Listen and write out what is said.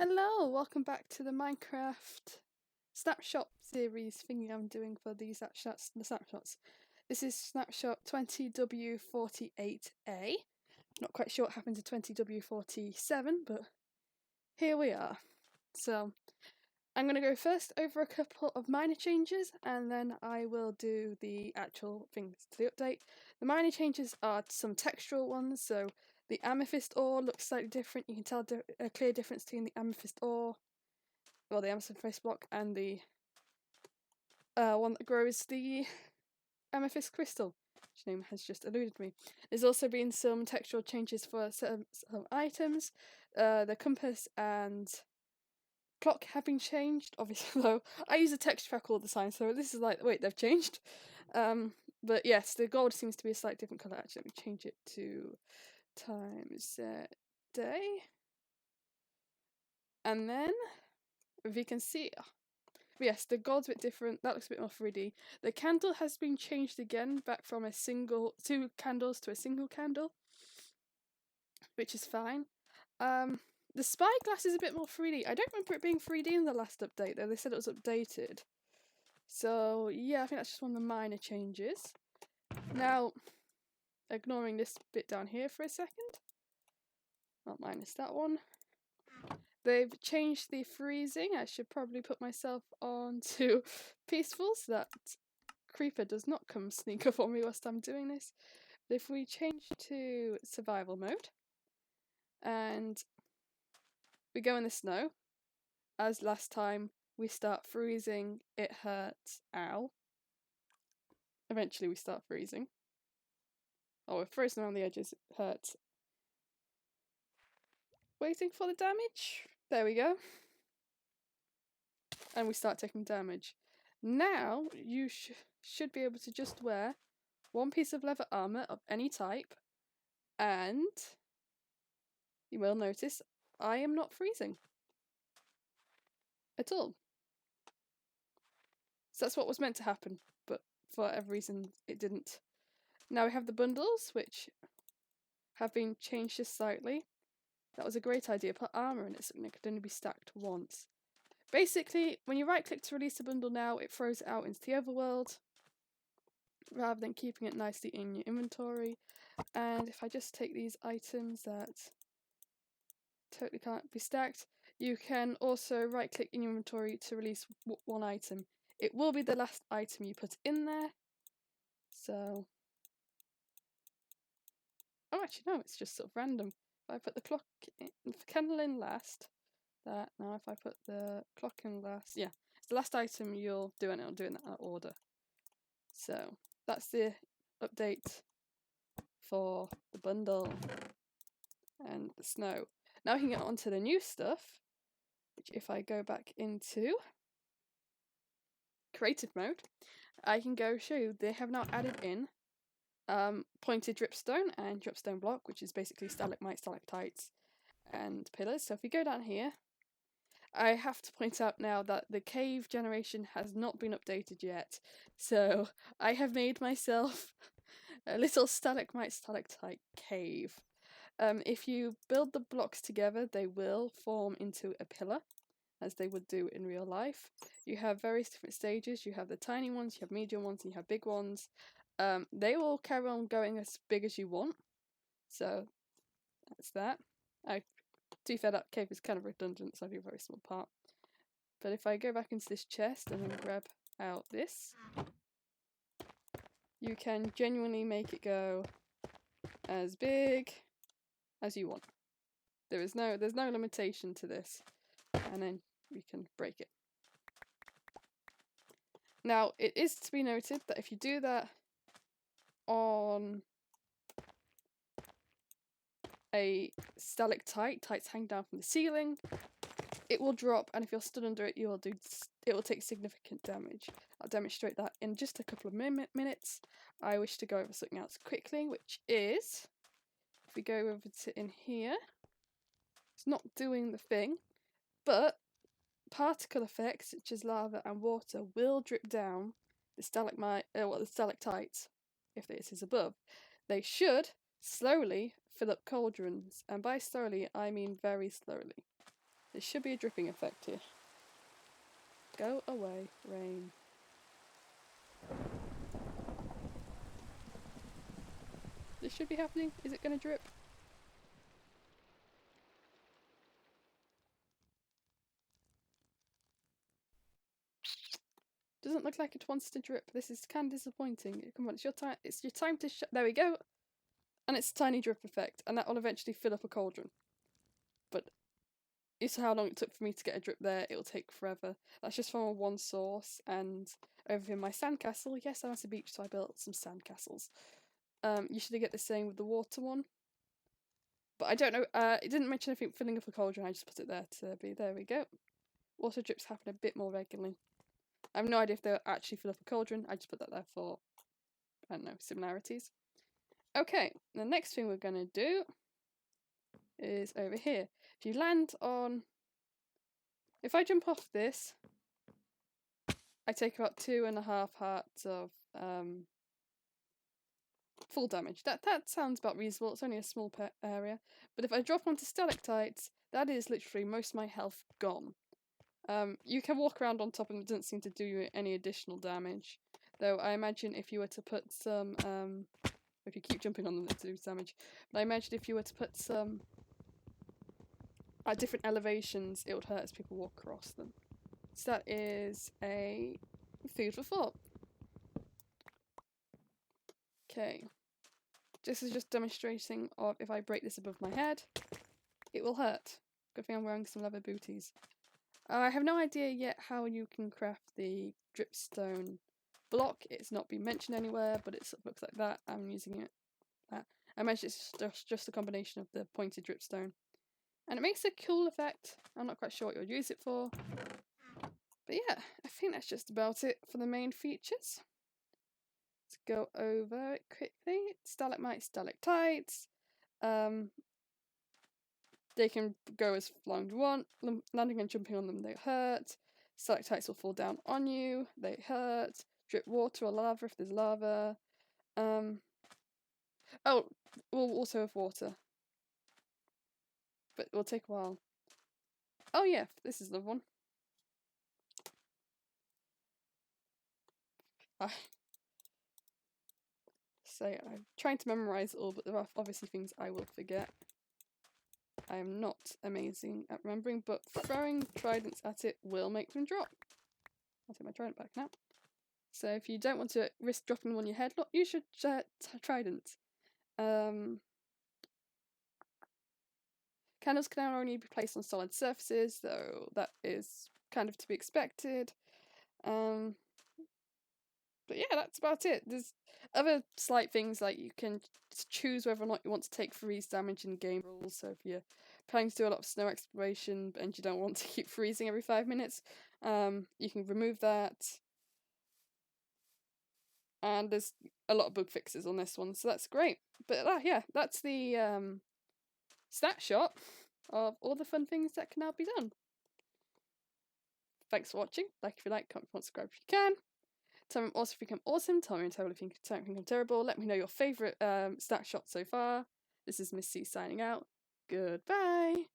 Hello, welcome back to the Minecraft Snapshot series thingy I'm doing for these snapshots. This is Snapshot 20W48A. Not quite sure what happened to 20W47, but here we are. So, I'm going to go first over a couple of minor changes, and then I will do the actual things to the update. The minor changes are some textural ones, so the amethyst ore looks slightly different. You can tell a clear difference between the amethyst ore, well, the amethyst block, and the one that grows the amethyst crystal, which name has just eluded me. There's also been some textural changes for some items. The compass and clock have been changed, obviously, though I use a texture pack all the time, so this is like, wait, they've changed. But yes, the gold seems to be a slightly different colour. Actually, let me change it to times day. And then, if you can see, yes, the gold's a bit different. That looks a bit more 3D. The candle has been changed again, back from two candles to a single candle, which is fine. The spyglass is a bit more 3D. I don't remember it being 3D in the last update, though. They said it was updated. So, yeah, I think that's just one of the minor changes. Now, ignoring this bit down here for a second. Not minus that one. They've changed the freezing. I should probably put myself on to peaceful so that creeper does not come sneak up on me whilst I'm doing this. But if we change to survival mode and we go in the snow, as last time, we start freezing, it hurts, ow. Eventually we start freezing. Oh, we're frozen around the edges, it hurts. Waiting for the damage. There we go. And we start taking damage. Now, you should be able to just wear one piece of leather armour of any type, and you will notice I am not freezing at all. So that's what was meant to happen, but for whatever reason it didn't. Now we have the bundles, which have been changed just slightly. That was a great idea. Put armour in it so it could only be stacked once. Basically, when you right click to release a bundle now, it throws it out into the overworld, rather than keeping it nicely in your inventory. And if I just take these items that totally can't be stacked, you can also right click in your inventory to release one item. It will be the last item you put in there. So, oh, actually no, it's just sort of random. If I put the candle in last, now if I put the clock in last, yeah, it's the last item you'll do, and it'll do in that order. So that's the update for the bundle and the snow. Now we can get on to the new stuff, which if I go back into creative mode, I can go show you they have now added in pointed dripstone and dripstone block, which is basically stalagmites, stalactites, and pillars. So if we go down here, I have to point out now that the cave generation has not been updated yet. So I have made myself a little stalagmite, stalactite cave. If you build the blocks together, they will form into a pillar, as they would do in real life. You have various different stages. You have the tiny ones, you have medium ones, and you have big ones. They will carry on going as big as you want. So that's that. To be fair, that cave is kind of redundant, so I do a very small part. But if I go back into this chest and then grab out this, you can genuinely make it go as big as you want. There's no limitation to this, and then we can break it. Now, it is to be noted that if you do that on a stalactite, tights hang down from the ceiling, it will drop, and if you're stood under it, it will take significant damage. I'll demonstrate that in just a couple of minutes. I wish to go over something else quickly, which is, if we go over to in here, it's not doing the thing, but particle effects such as lava and water will drip down the the stalactites if this is above. They should slowly fill up cauldrons, and by slowly I mean very slowly. There should be a dripping effect here. Go away, rain. This should be happening. Is it going to drip? Doesn't look like it wants to drip. This is kind of disappointing. Come on, it's your time. It's your time to there we go. And it's a tiny drip effect, and that will eventually fill up a cauldron. But you saw how long it took for me to get a drip there. It'll take forever. That's just from one source. And over in my sandcastle, yes, I want a beach, so I built some sandcastles. Usually get the same with the water one. But I don't know. It didn't mention anything filling up a cauldron. I just put it there to be. There we go. Water drips happen a bit more regularly. I have no idea if they'll actually fill up a cauldron. I just put that there for, I don't know, similarities. Okay, the next thing we're going to do is over here. If you land on... If I jump off this, I take about 2.5 hearts of full damage. That sounds about reasonable. It's only a small area. But if I drop onto stalactites, that is literally most of my health gone. You can walk around on top and it doesn't seem to do you any additional damage. Though I imagine if you were to put some... if you keep jumping on them, it does damage. But I imagine if you were to put some... at different elevations, it would hurt as people walk across them. So that is a food for thought. Okay. This is just demonstrating of if I break this above my head, it will hurt. Good thing I'm wearing some leather booties. I have no idea yet how you can craft the dripstone block. It's not been mentioned anywhere, but it looks like that. I'm using it. I imagine it's just a combination of the pointed dripstone. And it makes a cool effect. I'm not quite sure what you'll use it for. But yeah, I think that's just about it for the main features. Let's go over it quickly. Stalagmites, stalactites. They can go as long as you want. Landing and jumping on them, they hurt. Stalactites will fall down on you. They hurt. Drip water or lava if there's lava. Oh, we'll also have water. But it will take a while. Oh yeah, this is the one. So I'm trying to memorize it all, but there are obviously things I will forget. I am not amazing at remembering, but throwing tridents at it will make them drop. I'll take my trident back now. So if you don't want to risk dropping them on your head, look, you should trident. Candles can now only be placed on solid surfaces, though that is kind of to be expected. But yeah, that's about it. There's other slight things like you can choose whether or not you want to take freeze damage in game rules. So if you're planning to do a lot of snow exploration and you don't want to keep freezing every 5 minutes, you can remove that. And there's a lot of bug fixes on this one, so that's great. But yeah, that's the snapshot of all the fun things that can now be done. Thanks for watching. Like if you like, comment, subscribe if you can. Tell me I'm awesome if you think I'm awesome. Tell me I'm terrible if you think I'm terrible. Let me know your favourite snapshot so far. This is Miss C signing out. Goodbye.